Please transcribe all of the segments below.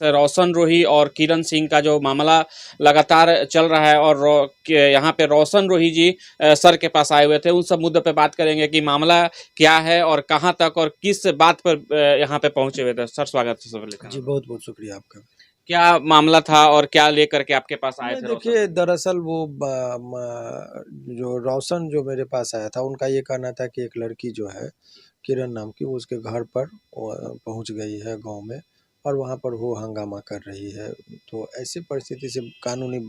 रोशन रोही और किरण सिंह का जो मामला लगातार चल रहा है और यहाँ पे रोशन रोही जी सर के पास आए हुए थे, उन सब मुद्दों पे बात करेंगे कि मामला क्या है और कहाँ तक और किस बात पर यहाँ पे पहुंचे हुए थे। सर स्वागत है सबसे पहले। जी, बहुत बहुत शुक्रिया आपका। क्या मामला था और क्या लेकर के आपके पास आए नहीं थे रोशन देखिए, रोही? दरअसल वो जो रोशन जो मेरे पास आया था, उनका ये कहना था कि एक लड़की जो है किरण नाम की, वो उसके घर पर पहुंच गई है गांव में, और वहां पर वो हंगामा कर रही है। तो ऐसी परिस्थिति से कानूनी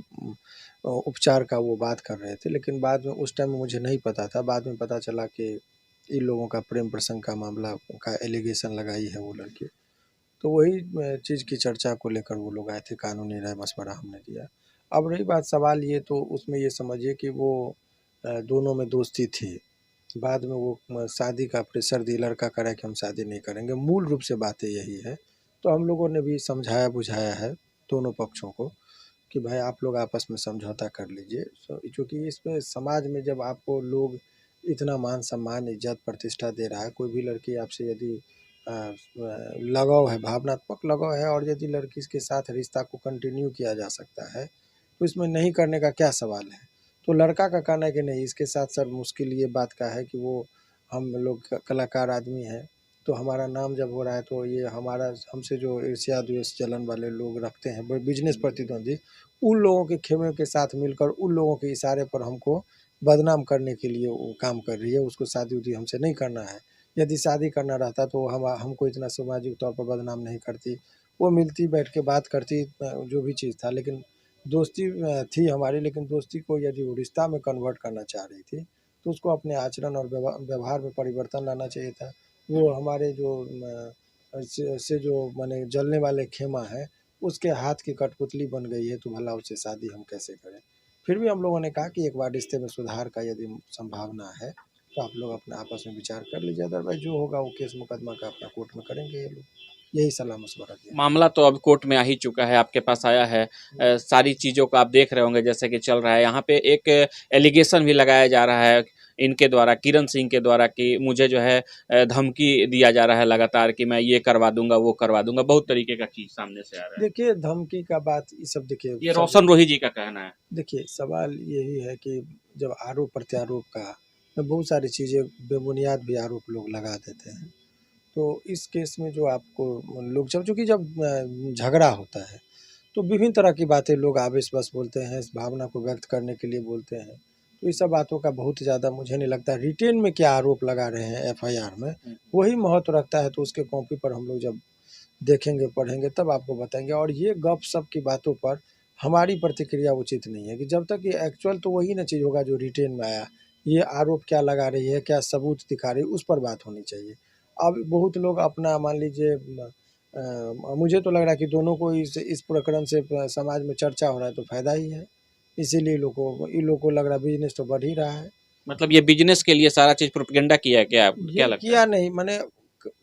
उपचार का वो बात कर रहे थे, लेकिन बाद में उस टाइम में मुझे नहीं पता था। बाद में पता चला कि इन लोगों का प्रेम प्रसंग का मामला का एलिगेशन लगाई है वो लड़की। तो वही चीज़ की चर्चा को लेकर वो लोग आए थे, कानूनी राय मशवरा हमने दिया। अब रही बात सवाल ये, तो उसमें ये समझिए कि वो दोनों में दोस्ती थी। बाद में वो शादी का प्रेशर दी, लड़का कह रहा है कि हम शादी नहीं करेंगे। मूल रूप से बातें यही है। तो हम लोगों ने भी समझाया बुझाया है दोनों पक्षों को कि भाई आप लोग आपस में समझौता कर लीजिए। चूँकि इसमें समाज में जब आपको लोग इतना मान सम्मान, इज्जत, प्रतिष्ठा दे रहा है, कोई भी लड़की आपसे यदि लगाव है, भावनात्मक लगाव है, और यदि लड़की के साथ रिश्ता को कंटिन्यू किया जा सकता है, तो इसमें नहीं करने का क्या सवाल है। तो लड़का का कहना है कि नहीं, इसके साथ सर मुश्किल ये बात का है कि वो हम लोग कलाकार आदमी हैं, तो हमारा नाम जब हो रहा है तो ये हमारा हमसे जो ईर्ष्या द्वेष जलन वाले लोग रखते हैं, बिजनेस प्रतिद्वंदी, उन लोगों के खेमे के साथ मिलकर उन लोगों के इशारे पर हमको बदनाम करने के लिए वो काम कर रही है। उसको शादी उदी हमसे नहीं करना है। यदि शादी करना रहता तो हम हमको इतना सामाजिक तौर पर बदनाम नहीं करती। वो मिलती, बैठ के बात करती, जो भी चीज़ था। लेकिन दोस्ती थी हमारी, लेकिन दोस्ती को यदि वो रिश्ता में कन्वर्ट करना चाह रही थी, तो उसको अपने आचरण और व्यवहार में परिवर्तन लाना चाहिए था। वो हमारे जो से जो माने जलने वाले खेमा है, उसके हाथ की कठपुतली बन गई है, तो भला उससे शादी हम कैसे करें। फिर भी हम लोगों ने कहा कि एक बार रिश्ते में सुधार का यदि संभावना है, तो आप लोग अपने आपस में विचार कर लीजिए। अदरवाइज जो होगा वो केस मुकदमा का अपना कोर्ट में करेंगे ये लोग। यही सलाह मशवरा दिया। मामला तो अब कोर्ट में आ ही चुका है, आपके पास आया है। सारी चीज़ों को आप देख रहे होंगे जैसे कि चल रहा है। यहाँ पे एक एलिगेशन भी लगाया जा रहा है इनके द्वारा, किरण सिंह के द्वारा, कि मुझे जो है धमकी दिया जा रहा है लगातार कि मैं ये करवा दूंगा, वो करवा दूंगा। बहुत तरीके का चीज़ सामने से आ रहा है। देखिए, धमकी का बात ये सब देखिए ये सब। रोशन रोही जी का कहना है। देखिए, सवाल यही है कि जब आरोप प्रत्यारोप का में बहुत सारी चीज़ें बेबुनियाद भी आरोप लोग लगा देते हैं। तो इस केस में जो आपको लोग जब चूँकि जब झगड़ा होता है, तो विभिन्न तरह की बातें लोग आवेशवश बोलते हैं, इस भावना को व्यक्त करने के लिए बोलते हैं। तो ये सब बातों का बहुत ज़्यादा मुझे नहीं लगता रिटेन में क्या आरोप लगा रहे हैं एफआईआर में, वही महत्व रखता है। तो उसके कॉपी पर हम लोग जब देखेंगे, पढ़ेंगे, तब आपको बताएँगे। और ये गप-सप की बातों पर हमारी प्रतिक्रिया उचित नहीं है कि जब तक ये एक्चुअल, तो वही ना चीज़ होगा जो रिटेन में आया। ये आरोप क्या लगा रही है, क्या सबूत दिखा रही है, उस पर बात होनी चाहिए। अब बहुत लोग अपना मान लीजिए मुझे तो लग रहा है कि दोनों को इस प्रकरण से समाज में चर्चा हो रहा है तो फ़ायदा ही है। इसीलिए इन लोगों को लग रहा है बिज़नेस तो बढ़ ही रहा है। मतलब ये बिजनेस के लिए सारा चीज़ प्रोपेगेंडा किया है क्या, क्या ये लगता है? किया नहीं, माने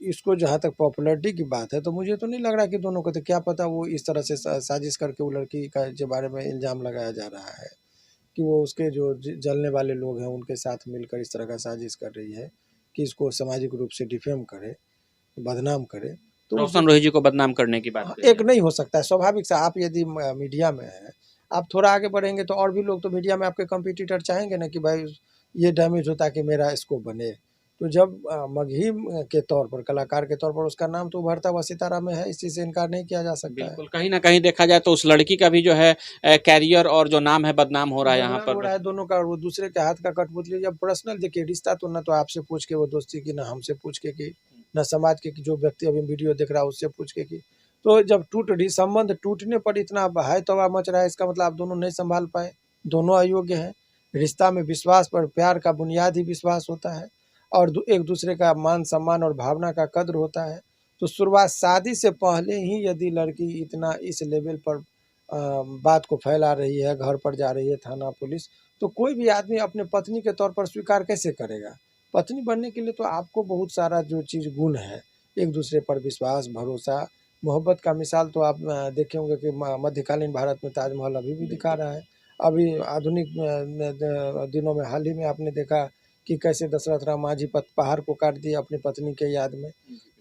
इसको जहाँ तक पॉपुलैरिटी की बात है, तो मुझे तो नहीं लग रहा कि दोनों को, तो क्या पता वो इस तरह से साजिश करके वो लड़की का के बारे में इल्ज़ाम लगाया जा रहा है कि वो उसके जो जलने वाले लोग हैं उनके साथ मिलकर इस तरह का साजिश कर रही है कि इसको सामाजिक रूप से डिफेम करे, बदनाम करे। तो उस रोशन रोही जी को बदनाम करने की बात कही एक है। नहीं हो सकता है स्वाभाविक सा। आप यदि मीडिया में हैं, आप थोड़ा आगे बढ़ेंगे तो और भी लोग तो मीडिया में आपके कंपटीटर चाहेंगे ना कि भाई ये डैमेज हो ताकि मेरा स्कोप बने। तो जब मगही के तौर पर, कलाकार के तौर पर उसका नाम तो उभरता हुआ सितारा में है, इस चीज़ से इनकार नहीं किया जा सकता है। बिल्कुल, कहीं न कहीं देखा जाए तो उस लड़की का भी जो है कैरियर और जो नाम है बदनाम हो रहा है यहाँ बदनाम हो पर। रहा है दोनों का, और वो दूसरे के हाथ का कठपुतली। जब पर्सनल देखिए रिश्ता, तो ना तो आपसे पूछ के वो दोस्ती की, ना हमसे पूछ के की, ना समाज के जो व्यक्ति अभी वीडियो देख रहा है उससे पूछ के की। तो जब टूट रही, संबंध टूटने पर इतना हाय तौबा मच रहा है, इसका मतलब आप दोनों नहीं संभाल पाए, दोनों अयोग्य हैं। रिश्ता में विश्वास पर, प्यार का बुनियाद ही विश्वास होता है, और एक दूसरे का मान सम्मान और भावना का कद्र होता है। तो शुरुआत शादी से पहले ही यदि लड़की इतना इस लेवल पर बात को फैला रही है, घर पर जा रही है, थाना पुलिस, तो कोई भी आदमी अपने पत्नी के तौर पर स्वीकार कैसे करेगा। पत्नी बनने के लिए तो आपको बहुत सारा जो चीज़ गुण है, एक दूसरे पर विश्वास, भरोसा, मोहब्बत का मिसाल तो आप देखे होंगे कि मध्यकालीन भारत में ताजमहल अभी भी दिखा रहा है। अभी आधुनिक दिनों में हाल ही में आपने देखा कि कैसे दशरथ राम मांझी पहाड़ को काट दिया अपनी पत्नी के याद में।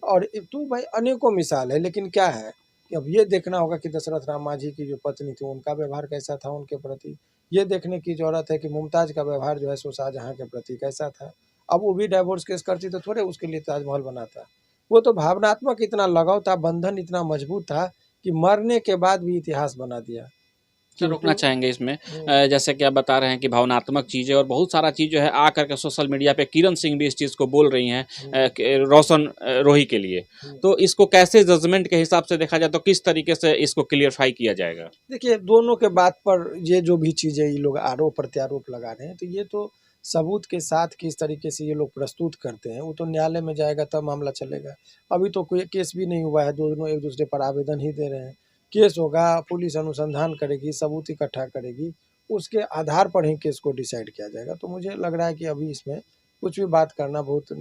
और तो भाई अनेकों मिसाल है, लेकिन क्या है कि अब ये देखना होगा कि दशरथ राम मांझी की जो पत्नी थी उनका व्यवहार कैसा था उनके प्रति। ये देखने की ज़रूरत है कि मुमताज़ का व्यवहार जो है सो शाहजहाँ के प्रति कैसा था। अब वो भी डाइवोर्स केस करती तो थोड़े उसके लिए ताजमहल बना था। वो तो भावनात्मक इतना लगाव था, बंधन इतना मजबूत था कि मरने के बाद भी इतिहास बना दिया। अच्छा, रोकना किंतु चाहेंगे इसमें जैसे कि आप बता रहे हैं कि भावनात्मक चीज़ें और बहुत सारा चीज़ जो है आ करके सोशल मीडिया पे किरण सिंह भी इस चीज़ को बोल रही हैं कि रोशन रोही के लिए। तो इसको कैसे जजमेंट के हिसाब से देखा जाए तो किस तरीके से इसको क्लियरफाई किया जाएगा? देखिए दोनों के बात पर ये जो भी चीज़ें ये लोग आरोप प्रत्यारोप लगा रहे हैं तो ये तो सबूत के साथ किस तरीके से ये लोग प्रस्तुत करते हैं वो तो न्यायालय में जाएगा तब मामला चलेगा। अभी तो कोई केस भी नहीं हुआ है, दोनों एक दूसरे पर आवेदन ही दे रहे हैं। केस होगा, पुलिस अनुसंधान करेगी, सबूत इकट्ठा करेगी, उसके आधार पर ही केस को डिसाइड किया जाएगा। तो मुझे लग रहा है कि अभी इसमें कुछ भी बात करना बहुत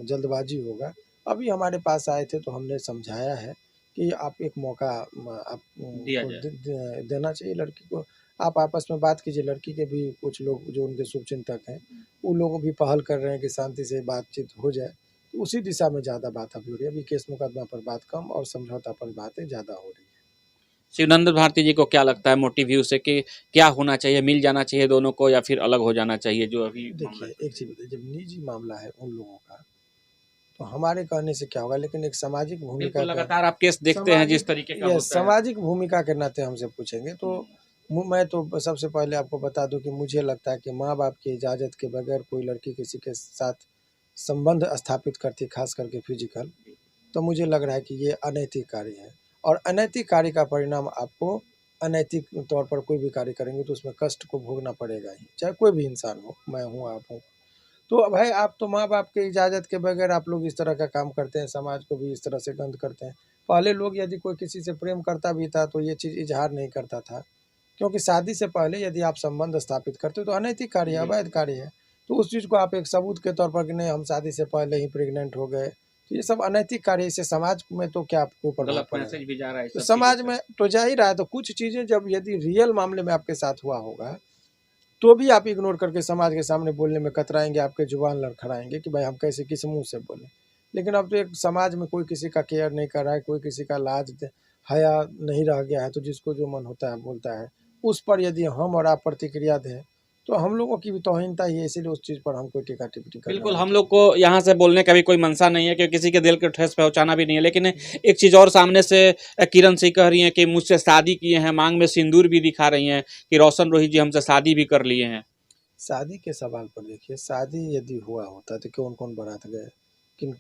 जल्दबाजी होगा। अभी हमारे पास आए थे तो हमने समझाया है कि आप एक मौका दिया आपको जाए। देना चाहिए लड़की को। आप आपस में बात कीजिए, लड़की के भी कुछ लोग जो उनके शुभचिंतक हैं वो लोग भी पहल कर रहे हैं कि शांति से बातचीत हो जाए। तो उसी दिशा में ज़्यादा बात अभी हो रही है। अभी केस मुकदमा पर बात कम और समझौता पर बातें ज़्यादा हो रही है। शिवनंदन भारती जी को क्या लगता है मोटिव व्यू से कि क्या होना चाहिए, मिल जाना चाहिए दोनों को या फिर अलग हो जाना चाहिए जो अभी मामला देखिए चल एक चीज़ बताइए, जब निजी मामला है उन लोगों का तो हमारे कहने से क्या होगा, लेकिन एक सामाजिक रहा है? भूमिका बिल्कुल, का लगातार आप केस देखते हैं जिस सामाजिक तरीके का ये होता है। सामाजिक भूमिका के नाते हमसे पूछेंगे तो मैं तो सबसे पहले आपको बता दूं कि मुझे लगता है कि माँ बाप की इजाज़त के बगैर कोई लड़की किसी के साथ संबंध स्थापित करती, खास करके फिजिकल, तो मुझे लग रहा है कि ये अनैतिक कार्य है। और अनैतिक कार्य का परिणाम आपको अनैतिक तौर पर कोई भी कार्य करेंगे तो उसमें कष्ट को भोगना पड़ेगा ही, चाहे कोई भी इंसान हो, मैं हूँ आप हूँ। तो भाई आप तो माँ बाप के इजाज़त के बगैर आप लोग इस तरह का काम करते हैं, समाज को भी इस तरह से गंद करते हैं। पहले लोग यदि कोई किसी से प्रेम करता भी था तो ये चीज़ इजहार नहीं करता था, क्योंकि शादी से पहले यदि आप संबंध स्थापित करते हो तो अनैतिक कार्य है, अवैध कार्य है। तो उस चीज़ को आप एक सबूत के तौर पर कि नहीं हम शादी से पहले ही प्रेग्नेंट हो गए, तो ये सब अनैतिक कार्य है। इससे समाज में तो क्या आपको प्रभाव गलत पड़ेगा? मैसेज भी जा रहा है इस तो सब चीज़ों समाज से। में तो जा ही रहा है। तो कुछ चीज़ें जब यदि रियल मामले में आपके साथ हुआ होगा तो भी आप इग्नोर करके समाज के सामने बोलने में कतराएंगे, आपके जुबान लड़खड़ाएंगे कि भाई हम कैसे किस मुंह से बोलें। लेकिन अब तो एक समाज में कोई किसी का केयर नहीं कर रहा है, कोई किसी का हया नहीं रह गया है, तो जिसको जो मन होता है बोलता है। उस पर यदि हम और आप प्रतिक्रिया दें तो हम लोगों की भी तौहीनता ही है, इसीलिए उस चीज़ पर हम कोई टीका टिप्पणी करने बिल्कुल, वाले हम नहीं लोग हैं। को यहाँ से बोलने का भी कोई मंशा नहीं है कि किसी के दिल को ठेस पहुँचाना भी नहीं है। लेकिन एक चीज़ और सामने से किरण सिंह कह रही हैं कि मुझसे शादी किए हैं, मांग में सिंदूर भी दिखा रही हैं कि रोशन रोही जी हमसे शादी भी कर लिए हैं। शादी के सवाल पर देखिए, शादी यदि हुआ होता तो कौन कौन बारात गए, किन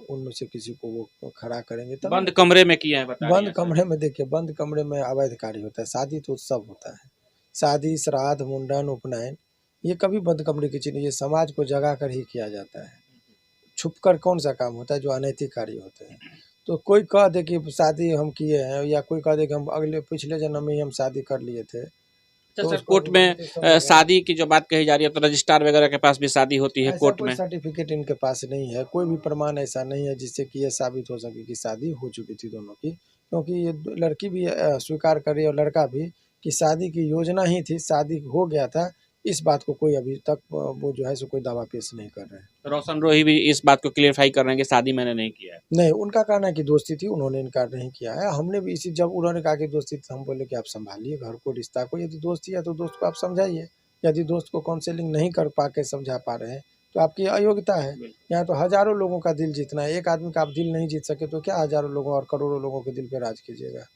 उनमें से किसी को वो खड़ा करेंगे तभी बंद ना कुछ। कमरे में किए हैं बता रही बंद हैं शादी। कमरे में देखिए, बंद कमरे में अवैध कार्य होता है, शादी तो उत्सव होता है। शादी, श्राद्ध, मुंडन, उपनयन ये कभी बंद कमरे की चीज़ नहीं, ये समाज को जगा कर ही किया जाता है। छुप कर कौन सा काम होता है जो अनैतिक कार्य होते हैं। तो कोई कह दे कि शादी हम किए हैं या कोई कह दे कि हम अगले पिछले जन्म में ही हम शादी कर लिए थे, अच्छा तो सर, उसको कोर्ट में तो समझेगा। शादी की जो बात कही जा रही है तो रजिस्ट्रार वगैरह के पास भी शादी होती है ऐसा कोर्ट कोई में। सर्टिफिकेट इनके पास नहीं है, कोई भी प्रमाण ऐसा नहीं है जिससे कि ये साबित हो सके कि शादी हो चुकी थी दोनों की। क्योंकि ये लड़की भी स्वीकार कर रही है और लड़का भी कि शादी की योजना ही थी, शादी हो गया था। इस बात को कोई अभी तक वो जो है सो कोई दावा पेश नहीं कर रहे हैं। रोशन रोही भी इस बात को क्लियरफाई कर रहे हैं कि शादी मैंने नहीं किया है। नहीं, उनका कहना है कि दोस्ती थी, उन्होंने इनकार नहीं किया है। हमने भी इसी जब उन्होंने कहा कि दोस्ती थी, तो हम बोले कि आप सँभालिए घर को, रिश्ता को। यदि दोस्ती है तो दोस्त को आप समझाइए। यदि दोस्त को काउंसलिंग नहीं कर पा के समझा पा रहे हैं, तो आपकी अयोग्यता है। यहाँ तो हज़ारों लोगों का दिल जीतना है, एक आदमी का आप दिल नहीं जीत सके तो क्या हज़ारों लोगों और करोड़ों लोगों के दिल पे राज कीजिएगा।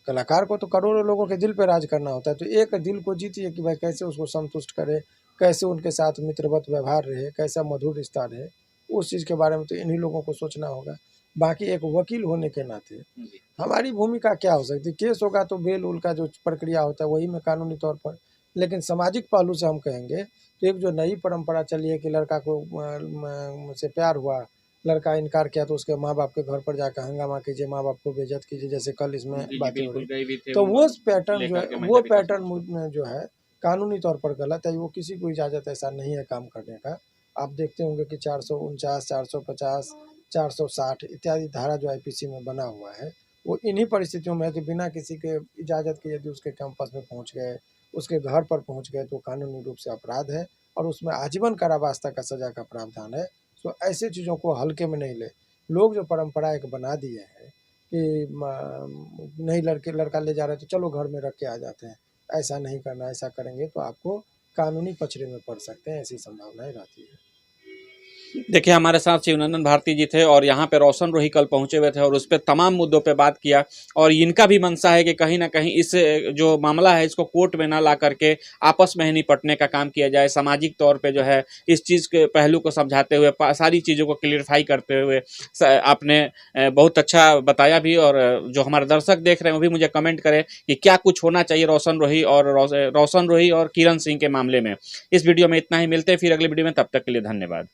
कलाकार को तो करोड़ों लोगों के दिल पे राज करना होता है, तो एक दिल को जीतिए कि भाई कैसे उसको संतुष्ट करें, कैसे उनके साथ मित्रवत व्यवहार रहे, कैसा मधुर रिश्ता रहे। उस चीज़ के बारे में तो इन्हीं लोगों को सोचना होगा। बाकी एक वकील होने के नाते जी। हमारी भूमिका क्या हो सकती है? केस होगा तो बेल-उल का जो प्रक्रिया होता है वही में कानूनी तौर पर। लेकिन सामाजिक पहलू से हम कहेंगे तो एक जो नई परंपरा चली है कि लड़का को मुझसे प्यार हुआ, लड़का इनकार किया तो उसके माँ-बाप के घर पर जाकर हंगामा कीजिए, माँ-बाप को बेइज्जत कीजिए, जैसे कल इसमें जी, जी, बातें हो बिल्कुल रही। गए भी थे तो वो वो पैटर्न जो लेकर है के वो महिला विकास पैटर्न मंच को। में जो है कानूनी तौर पर गलत है। वो किसी को इजाज़त ऐसा नहीं है काम करने का। आप देखते होंगे कि 449, 450, 460 इत्यादि धारा जो आईपीसी में बना हुआ है, वो इन्हीं परिस्थितियों में है कि बिना किसी के इजाज़त के यदि उसके कैंपस में पहुँच गए, उसके घर पर पहुँच गए तो कानूनी रूप से अपराध है और उसमें आजीवन कारावास तक का सज़ा का प्रावधान है। तो ऐसे चीज़ों को हल्के में नहीं लें। लोग जो परंपरा एक बना दिए हैं कि नहीं लड़का ले जा रहे तो चलो घर में रख के आ जाते हैं। ऐसा नहीं करना, ऐसा करेंगे तो आपको कानूनी पचड़े में पड़ सकते हैं, ऐसी संभावनाएं रहती है। देखिए, हमारे साथ शिवनंदन भारती जी थे और यहाँ पे रोशन रोही कल पहुंचे हुए थे और उस पर तमाम मुद्दों पे बात किया। और इनका भी मंशा है कि कहीं ना कहीं इस जो मामला है इसको कोर्ट में ना ला करके आपस में ही निपटने का काम किया जाए। सामाजिक तौर पे जो है इस चीज़ के पहलू को समझाते हुए, सारी चीज़ों को क्लियरफाई करते हुए आपने बहुत अच्छा बताया भी। और जो हमारे दर्शक देख रहे हैं वो भी मुझे कमेंट करें कि क्या कुछ होना चाहिए रोशन रोही और किरण सिंह के मामले में। इस वीडियो में इतना ही, मिलते हैं फिर अगली वीडियो में, तब तक के लिए धन्यवाद।